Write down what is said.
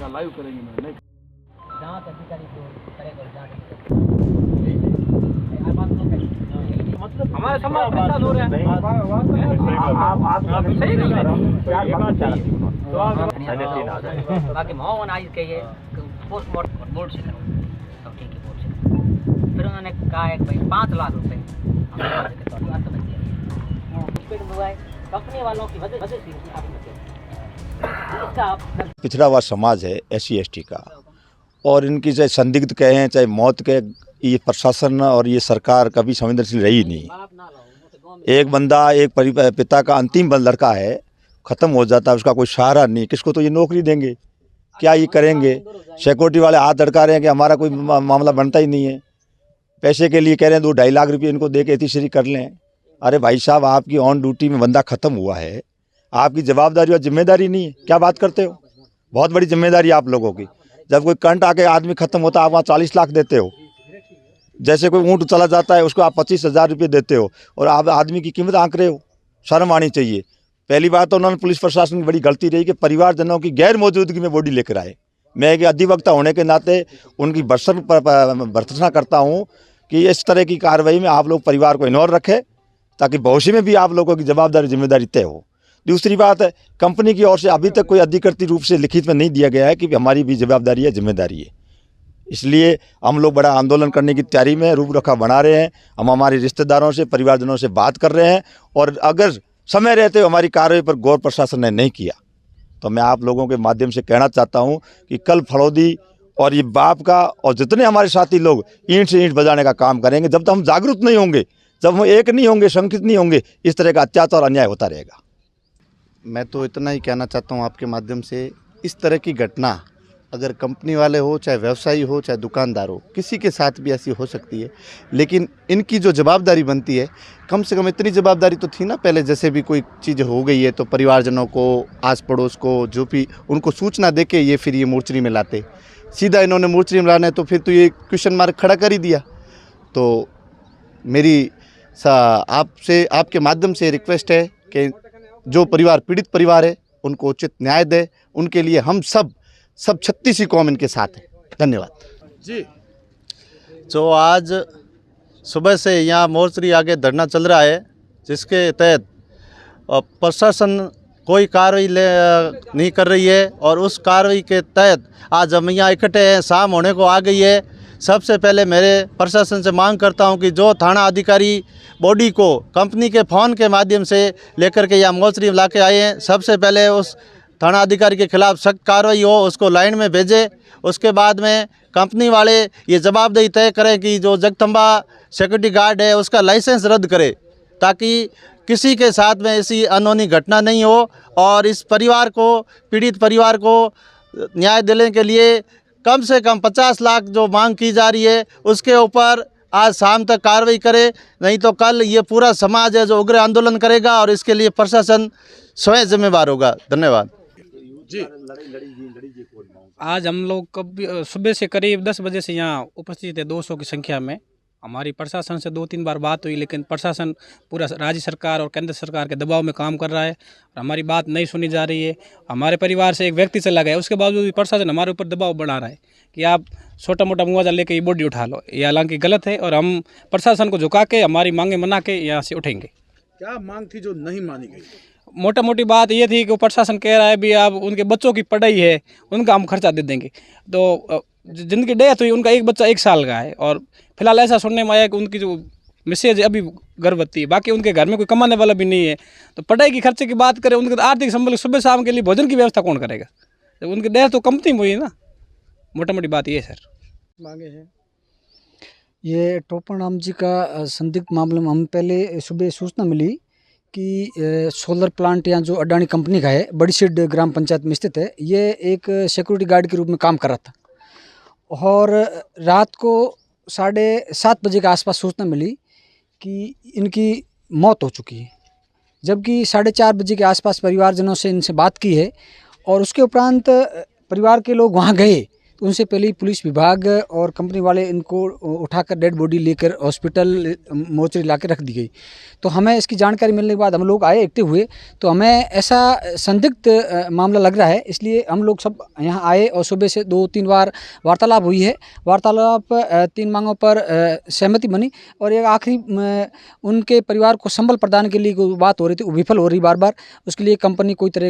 Live करेंगे मैंने जहाँ तक अधिकारी को करेगा मतलब हमारे समाज में ऐसा हो रहा है। आप सही नहीं बाकी मोहन आज कहिए पोस्टमार्टम बोर्ड से करो तब ठीक है बोर्ड से। फिर उन्होंने कहा है भाई 5 लाख रुपए कंपनी वालों की वजह से पिछड़ा हुआ समाज है SC/ST का, और इनकी चाहे संदिग्ध कहें चाहे मौत के, ये प्रशासन और ये सरकार कभी संवेदनशील रही नहीं। एक बंदा एक पिता का अंतिम लड़का है, ख़त्म हो जाता है, उसका कोई सहारा नहीं, किसको तो ये नौकरी देंगे, क्या ये करेंगे। सिक्योरिटी वाले हाथ लड़का रहे हैं कि हमारा कोई मामला बनता ही नहीं है, पैसे के लिए कह रहे हैं 2-2.5 लाख रुपये इनको दे के एथिशरी कर लें। अरे भाई साहब, आपकी ऑन ड्यूटी में बंदा ख़त्म हुआ है, आपकी जवाबदारी और जिम्मेदारी नहीं है, क्या बात करते हो। बहुत बड़ी जिम्मेदारी आप लोगों की। जब कोई करंट आके आदमी ख़त्म होता है, आप वहाँ 40 लाख देते हो। जैसे कोई ऊँट चला जाता है उसको आप 25,000 रुपये देते हो, और आप आदमी की कीमत आंक रहे हो। शर्म आनी चाहिए। पहली बात तो उन्होंने पुलिस प्रशासन की बड़ी गलती रही कि परिवारजनों की गैर मौजूदगी में बॉडी लेकर आए। मैं एक अधिवक्ता होने के नाते उनकी भर्त्सना करता हूँ कि इस तरह की कार्रवाई में आप लोग परिवार को इन्वॉल्व रखें, ताकि भविष्य में भी आप लोगों की जवाबदारी जिम्मेदारी तय हो। दूसरी बात है, कंपनी की ओर से अभी तक कोई अधिकृत रूप से लिखित में नहीं दिया गया है कि हमारी भी जवाबदारी है, जिम्मेदारी है। इसलिए हम लोग बड़ा आंदोलन करने की तैयारी में रूपरेखा बना रहे हैं। हम हमारे रिश्तेदारों से, परिवारजनों से बात कर रहे हैं, और अगर समय रहते हमारी कार्रवाई पर गौर प्रशासन ने नहीं किया तो मैं आप लोगों के माध्यम से कहना चाहता हूं कि कल फड़ौदी और ये बाप का और जितने हमारे साथी लोग ईंट से ईंट बजाने का काम करेंगे। जब तक हम जागरूक नहीं होंगे, जब हम एक नहीं होंगे, संकित नहीं होंगे, इस तरह का अत्याचार और अन्याय होता रहेगा। मैं तो इतना ही कहना चाहता हूं आपके माध्यम से, इस तरह की घटना अगर कंपनी वाले हो, चाहे व्यवसायी हो, चाहे दुकानदार हो, किसी के साथ भी ऐसी हो सकती है। लेकिन इनकी जो जवाबदारी बनती है, कम से कम इतनी जवाबदारी तो थी ना पहले। जैसे भी कोई चीज़ हो गई है तो परिवारजनों को, आस पड़ोस को, जो भी उनको सूचना दे के ये फिर ये मोर्चरी में लाते। सीधा इन्होंने मोर्चरी में लाना है तो फिर तो ये क्वेश्चन मार्क खड़ा कर ही दिया। तो मेरी आपसे, आपके माध्यम से रिक्वेस्ट है कि जो परिवार पीड़ित परिवार है उनको उचित न्याय दे। उनके लिए हम सब 36 कौम इनके साथ है। धन्यवाद जी। जो आज सुबह से यहाँ मोर्चरी आगे धरना चल रहा है, जिसके तहत प्रशासन कोई कार्रवाई नहीं कर रही है, और उस कार्रवाई के तहत आज हम यहाँ इकट्ठे हैं। शाम होने को आ गई है। सबसे पहले मेरे प्रशासन से मांग करता हूं कि जो थाना अधिकारी बॉडी को कंपनी के फ़ोन के माध्यम से लेकर के यहाँ मोर्चरी में ला के आए हैं, सबसे पहले उस थाना अधिकारी के खिलाफ सख्त कार्रवाई हो, उसको लाइन में भेजे। उसके बाद में कंपनी वाले ये जवाबदेही तय करें कि जो जगदम्बा सिक्योरिटी गार्ड है उसका लाइसेंस रद्द करे, ताकि किसी के साथ में ऐसी अनहोनी घटना नहीं हो। और इस परिवार को, पीड़ित परिवार को न्याय दिलाने के लिए कम से कम 50 लाख जो मांग की जा रही है, उसके ऊपर आज शाम तक कार्रवाई करे, नहीं तो कल ये पूरा समाज है जो उग्र आंदोलन करेगा, और इसके लिए प्रशासन स्वयं जिम्मेवार होगा। धन्यवाद जी। आज हम लोग सुबह से करीब 10 बजे से यहाँ उपस्थित है 200 की संख्या में। हमारी प्रशासन से 2-3 बार बात हुई, लेकिन प्रशासन पूरा राज्य सरकार और केंद्र सरकार के दबाव में काम कर रहा है, और हमारी बात नहीं सुनी जा रही है। हमारे परिवार से एक व्यक्ति चला गया, उसके बावजूद भी प्रशासन हमारे ऊपर दबाव बढ़ा रहा है कि आप छोटा मोटा मुआवजा लेके ये बॉडी उठा लो। ये हालांकि गलत है, और हम प्रशासन को झुका के, हमारी मांगे मना के यहाँ से उठेंगे। क्या मांग थी जो नहीं मानी गई? मोटा मोटी बात ये थी कि प्रशासन कह रहा है भी आप उनके बच्चों की पढ़ाई है, उनका हम खर्चा दे देंगे। तो जिनकी डेथ हुई उनका एक बच्चा 1 साल का है, और फिलहाल ऐसा सुनने में आया कि उनकी जो मिसेज अभी गर्भवती है, बाकी उनके घर में कोई कमाने वाला भी नहीं है। तो पढ़ाई की खर्चे की बात करें, उनके आर्थिक संबल सुबह शाम के लिए भोजन की व्यवस्था कौन करेगा? जब उनकी डेथ तो कंपनी में हुई है ना। मोटा मोटी बात ये सर मांगे हैं। ये टोपरराम जी का संदिग्ध मामले में हम पहले सुबह सूचना मिली कि सोलर प्लांट यहाँ जो अडानी कंपनी का है, बड़ीसीड ग्राम पंचायत में स्थित है, ये एक सिक्योरिटी गार्ड के रूप में काम कर रहा था। और रात को 7:30 बजे के आसपास सूचना मिली कि इनकी मौत हो चुकी है, जबकि 4:30 बजे के आसपास परिवारजनों से इनसे बात की है, और उसके उपरांत परिवार के लोग वहाँ गए तो उनसे पहले ही पुलिस विभाग और कंपनी वाले इनको उठाकर डेड बॉडी लेकर हॉस्पिटल मोर्चरी ला के रख दी गई। तो हमें इसकी जानकारी मिलने के बाद हम लोग आए, एक्टिव हुए, तो हमें ऐसा संदिग्ध मामला लग रहा है, इसलिए हम लोग सब यहाँ आए और सुबह से 2-3 बार वार्तालाप हुई है। वार्तालाप 3 मांगों पर सहमति बनी और एक आखिरी उनके परिवार को संबल प्रदान के लिए कोई बात हो रही थी, वो विफल हो रही बार बार। उसके लिए कंपनी कोई तरह